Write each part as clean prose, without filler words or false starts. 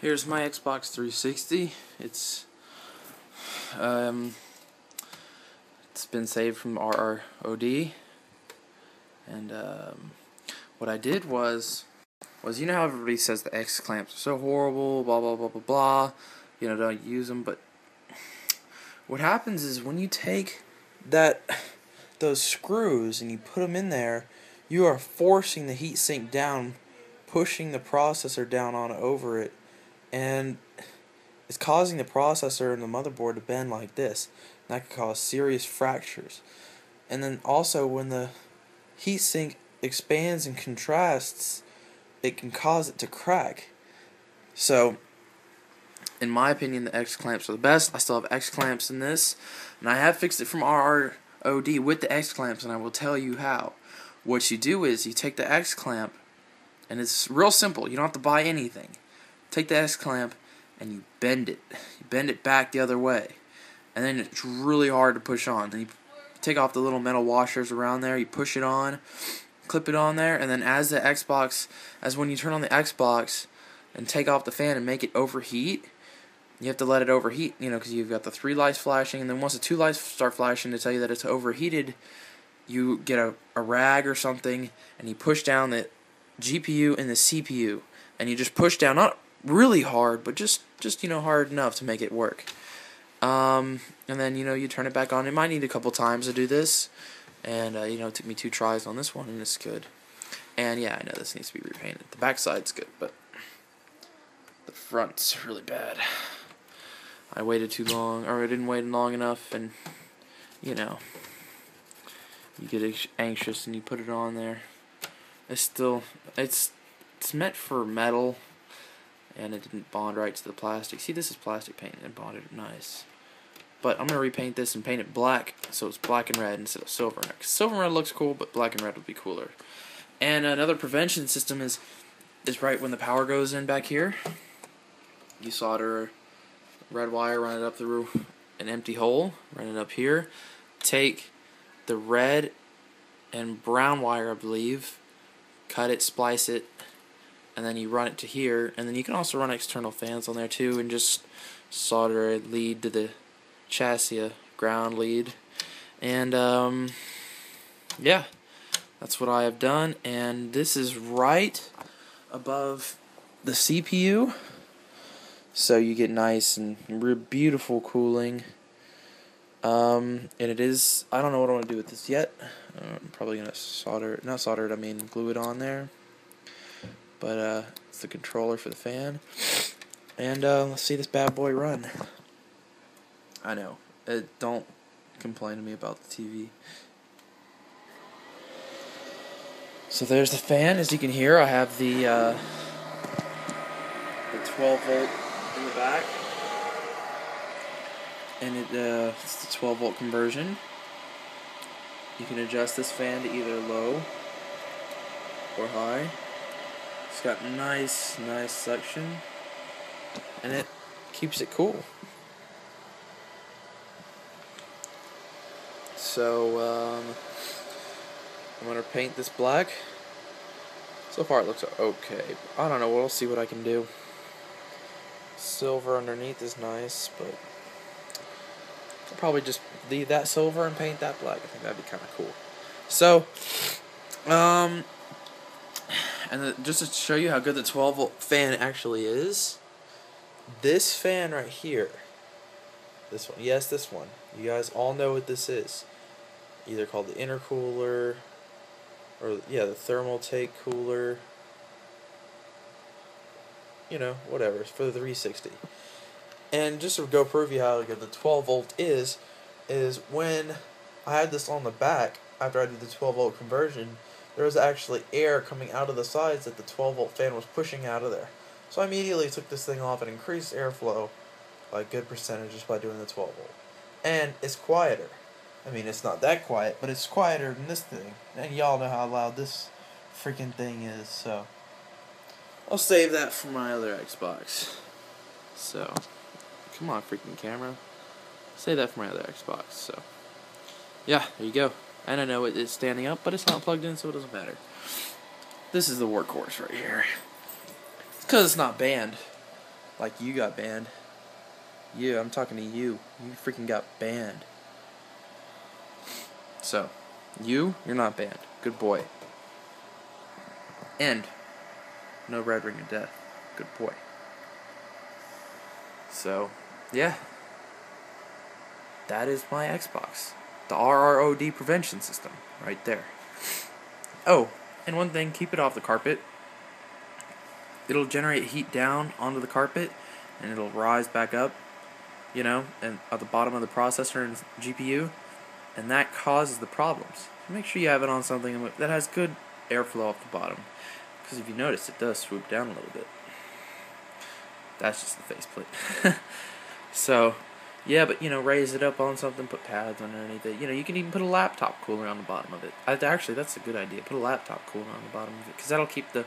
Here's my Xbox 360. It's been saved from RROD, and what I did was you know how everybody says the X clamps are so horrible, blah blah blah blah blah. You know, don't use them. But what happens is when you take those screws and you put them in there, you are forcing the heatsink down, pushing the processor down on over it, and it's causing the processor and the motherboard to bend like this. And that could cause serious fractures. And then also when the heatsink expands and contrasts, it can cause it to crack. So, in my opinion, the X clamps are the best. I still have X clamps in this, and I have fixed it from RROD with the X clamps, and I will tell you how. What you do is you take the X clamp, and it's real simple. You don't have to buy anything. Take the X clamp and you bend it. You bend it back the other way, and then it's really hard to push on. Then you take off the little metal washers around there. You push it on, clip it on there, and then as when you turn on the Xbox and take off the fan and make it overheat, you have to let it overheat, you know, because you've got the 3 lights flashing, and then once the 2 lights start flashing to tell you that it's overheated, you get a rag or something, and you push down the GPU and the CPU, and you just push down, not really hard, but just hard enough to make it work. And then, you turn it back on. It might need a couple times to do this, and, it took me 2 tries on this one, and it's good. And, yeah, I know this needs to be repainted. The back side's good, but the front's really bad. I waited too long, or I didn't wait long enough, and, you get anxious and you put it on there. It's meant for metal, and it didn't bond right to the plastic. See, this is plastic paint and bonded it nice. But I'm going to repaint this and paint it black, so it's black and red instead of silver and red. Silver and red looks cool, but black and red would be cooler. And another prevention system is right when the power goes in back here. You solder red wire, run it up through an empty hole, run it up here. Take the red and brown wire, I believe, cut it, splice it, and then you run it to here. And then you can also run external fans on there too, and just solder a lead to the chassis, ground lead. And yeah, that's what I have done. And this is right above the CPU, so you get nice and beautiful cooling. And it is, I don't know what I want to do with this yet. I'm probably going to glue it on there. But it's the controller for the fan. And let's see this bad boy run. I know, don't complain to me about the TV. So there's the fan. As you can hear, I have the 12 volt in the back. And it's the 12 volt conversion. You can adjust this fan to either low or high. It's got nice suction, and it keeps it cool. So I'm gonna paint this black. So far it looks okay. I don't know. We'll see what I can do. Silver underneath is nice, but I'll probably just leave that silver and paint that black. I think that'd be kind of cool. So, just to show you how good the 12 volt fan actually is, this fan right here, this one, yes, this one, you guys all know what this is. Either called the intercooler, or the thermal take cooler. Whatever. It's for the 360. And just to go prove you how good the 12 volt is when I had this on the back, after I did the 12 volt conversion, there was actually air coming out of the sides that the 12 volt fan was pushing out of there. So I immediately took this thing off and increased airflow by a good percentage just by doing the 12 volt. And it's quieter. I mean, it's not that quiet, but it's quieter than this thing. And y'all know how loud this freaking thing is, so I'll save that for my other Xbox. So, come on, freaking camera. Save that for my other Xbox. So, yeah, there you go. And I know it's standing up, but it's not plugged in, so it doesn't matter. This is the workhorse right here. It's because it's not banned. Like you got banned. You, I'm talking to you. You freaking got banned. So, you're not banned. Good boy. And no red ring of death. Good boy. So, yeah. That is my Xbox. The RROD prevention system. Right there. Oh, and one thing, keep it off the carpet. It'll generate heat down onto the carpet, and it'll rise back up, and at the bottom of the processor and GPU, and that causes the problems. So make sure you have it on something that has good airflow off the bottom, because if you notice, it does swoop down a little bit. That's just the faceplate. So, yeah, but raise it up on something, put pads underneath it. You can even put a laptop cooler on the bottom of it. Actually, that's a good idea. Put a laptop cooler on the bottom of it, because that'll keep the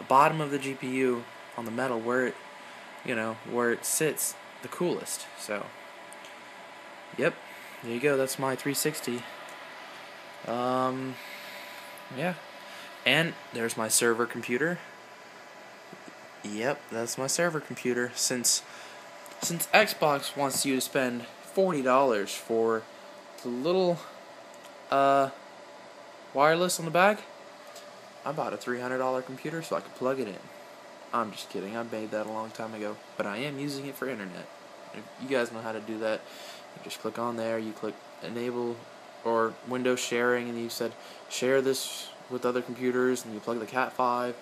bottom of the GPU on the metal where it sits the coolest. So, yep, there you go. That's my 360. Yeah, and there's my server computer. Yep, that's my server computer. Since Xbox wants you to spend $40 for the little wireless on the back, I bought a $300 computer so I could plug it in. I'm just kidding. I made that a long time ago, but I am using it for internet. If you guys know how to do that, you just click on there, you click enable or Windows sharing, and you said share this with other computers, and you plug the Cat 5,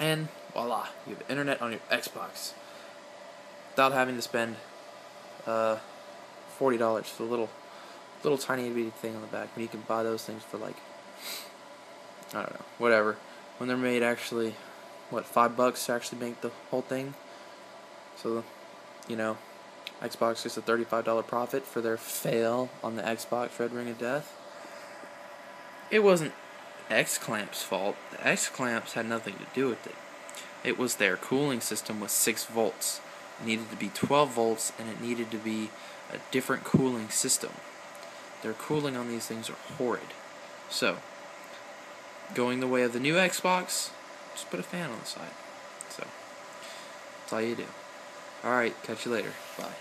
and voila, you have internet on your Xbox without having to spend $40 for the little tiny bitty thing on the back. When you can buy those things for, like, I don't know, whatever. When they're made, actually, $5 to actually make the whole thing. So, Xbox gets a $35 profit for their fail on the Xbox Red Ring of Death. It wasn't X-Clamp's fault. The X-Clamps had nothing to do with it. It was their cooling system was 6 volts. It needed to be 12 volts, and it needed to be a different cooling system. Their cooling on these things are horrid. So, going the way of the new Xbox, just put a fan on the side. So, that's all you do. Alright, catch you later. Bye.